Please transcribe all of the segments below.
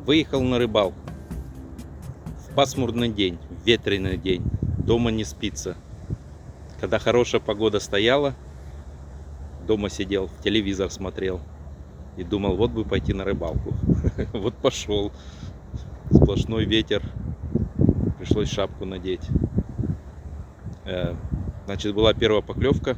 Выехал на рыбалку. В пасмурный день, в ветреный день. Дома не спится. Когда хорошая погода стояла, дома сидел, в телевизор смотрел. И думал, вот бы пойти на рыбалку. Вот пошел. Сплошной ветер. Пришлось шапку надеть. Значит, была первая поклевка.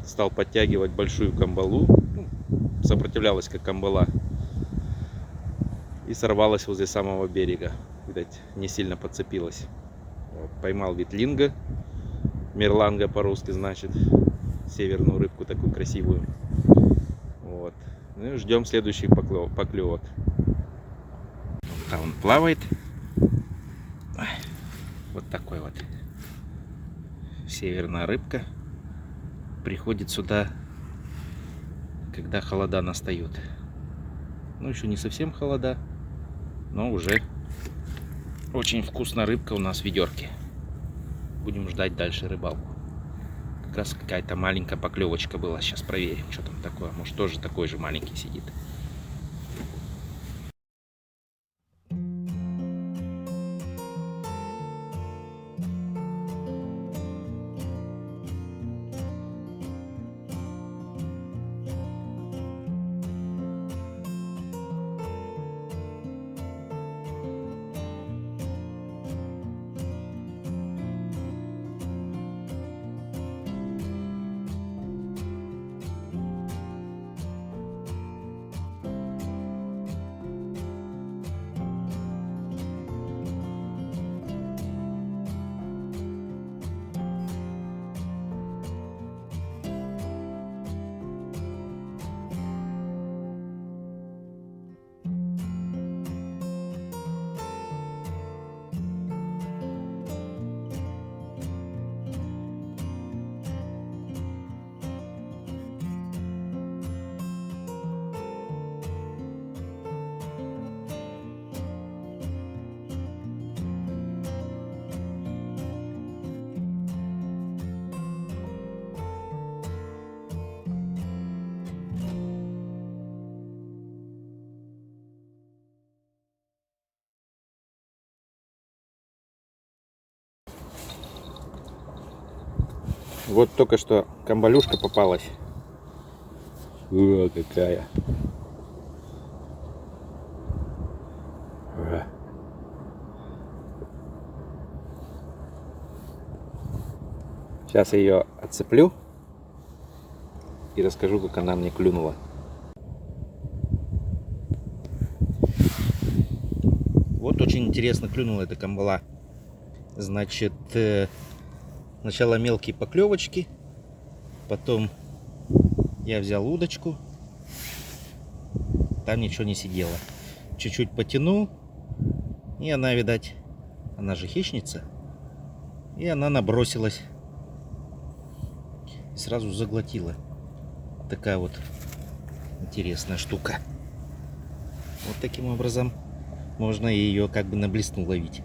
Стал подтягивать большую камбалу. Сопротивлялась как камбала. И сорвалась возле самого берега. Видать, не сильно подцепилась. Вот, поймал ветлинга. Мерланга по-русски значит. Северную рыбку такую красивую. Вот. Ну и ждем следующих поклевок. Там он плавает. Вот такой вот. Северная рыбка. Приходит сюда, когда холода настают. Ну, еще не совсем холода, но уже очень вкусная рыбка у нас в ведерке. Будем ждать дальше рыбалку. Как раз какая-то маленькая поклевочка была. Сейчас проверим, что там такое. Может, тоже такой же маленький сидит. Вот только что камбалюшка попалась. О, какая. Сейчас я ее отцеплю и расскажу, как она мне клюнула. Вот очень интересно клюнула эта камбала. Значит, сначала мелкие поклевочки, потом я взял удочку, там ничего не сидело. Чуть-чуть потянул, и она, видать, она же хищница, и она набросилась и сразу заглотила. Такая вот интересная штука. Вот таким образом можно ее как бы на блесну ловить.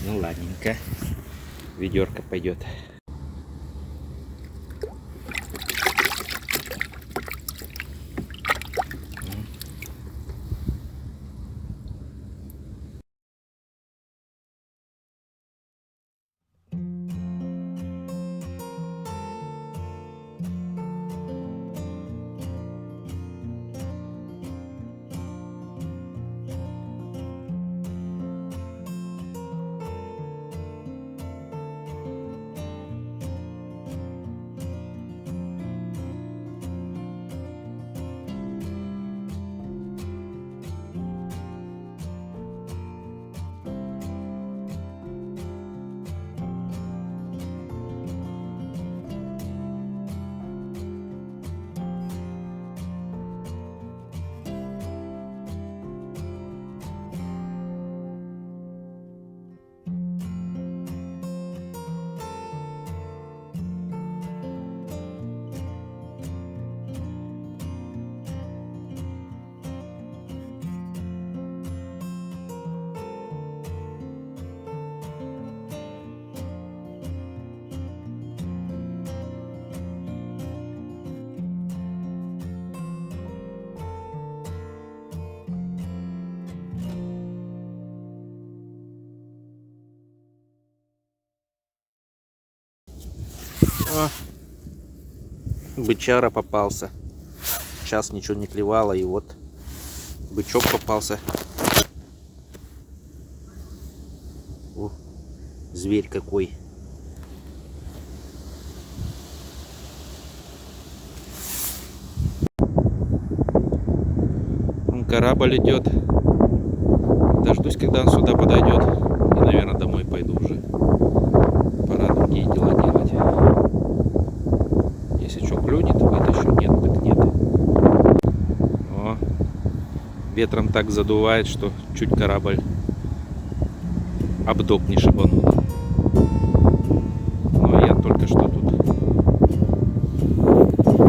Ну ладненько, ведерко пойдет. О, бычара попался. Час ничего не клевало, и вот бычок попался. О, зверь какой. Корабль идет. Дождусь, когда он сюда подойдет. И, наверное, домой пойду уже. Пора другие дела делать. Если что клюнет, вытащу. Нет, так нет. О, ветром так задувает, что чуть корабль об док не шибанул. Но я только что тут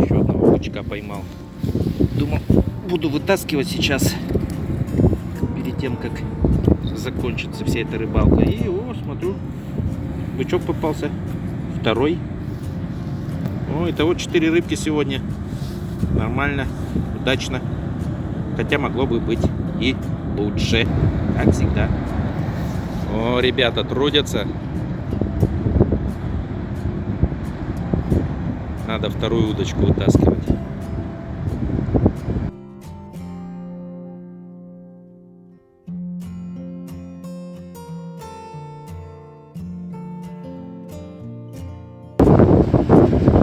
еще одного бычка поймал. Думал, буду вытаскивать сейчас, перед тем, как закончится вся эта рыбалка. И, о, смотрю, бычок попался. Второй. О, итого 4 рыбки сегодня. Нормально, удачно. Хотя могло бы быть и лучше, как всегда. О, ребята трудятся. Надо вторую удочку вытаскивать.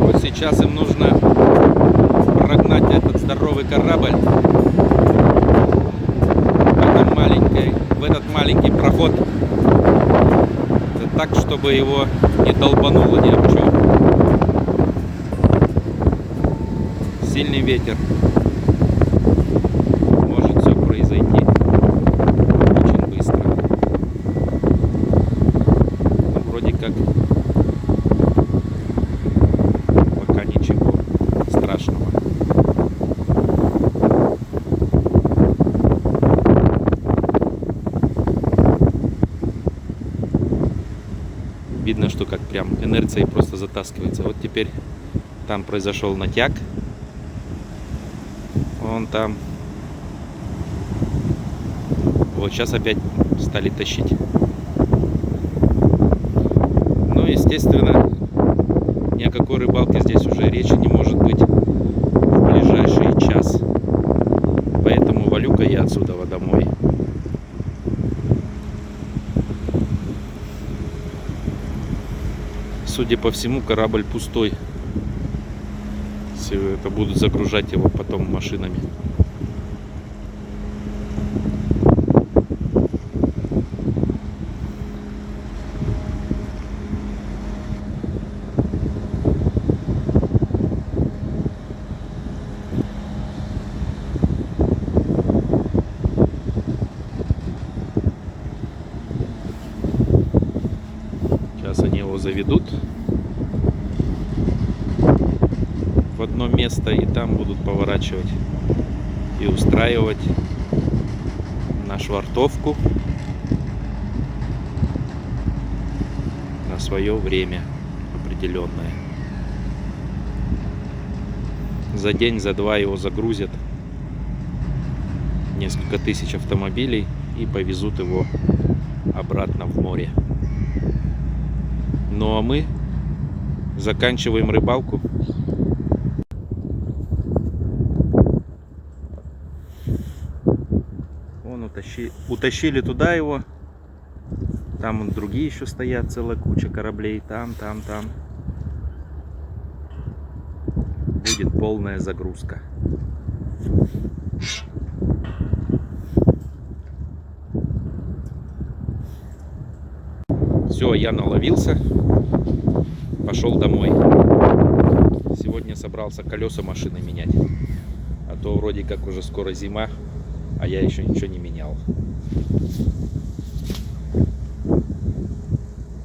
Вот сейчас им нужно прогнать этот здоровый корабль в этот маленький проход. Это так, чтобы его не долбануло ни об чем. Сильный ветер. Может все произойти очень быстро. Но вроде как пока ничего страшного. Видно, что как прям инерцией просто затаскивается. Вот теперь там произошел натяг. Вон там. Вот сейчас опять стали тащить. Ну, естественно, ни о какой рыбалке здесь уже речи не может быть в ближайший час. Поэтому валю-ка я отсюда домой. Судя по всему, корабль пустой. Все это будут загружать его потом машинами. Сейчас они его заведут в одно место и там будут поворачивать и устраивать на швартовку на свое время определенное. За день, за два его загрузят несколько тысяч автомобилей и повезут его обратно в море. Ну а мы заканчиваем рыбалку. Вон утащили туда его. Там вон другие еще стоят, целая куча кораблей. Там. Будет полная загрузка. Все, я наловился. Пошел домой. Сегодня собрался колеса машины менять. А то вроде как уже скоро зима, а я еще ничего не менял.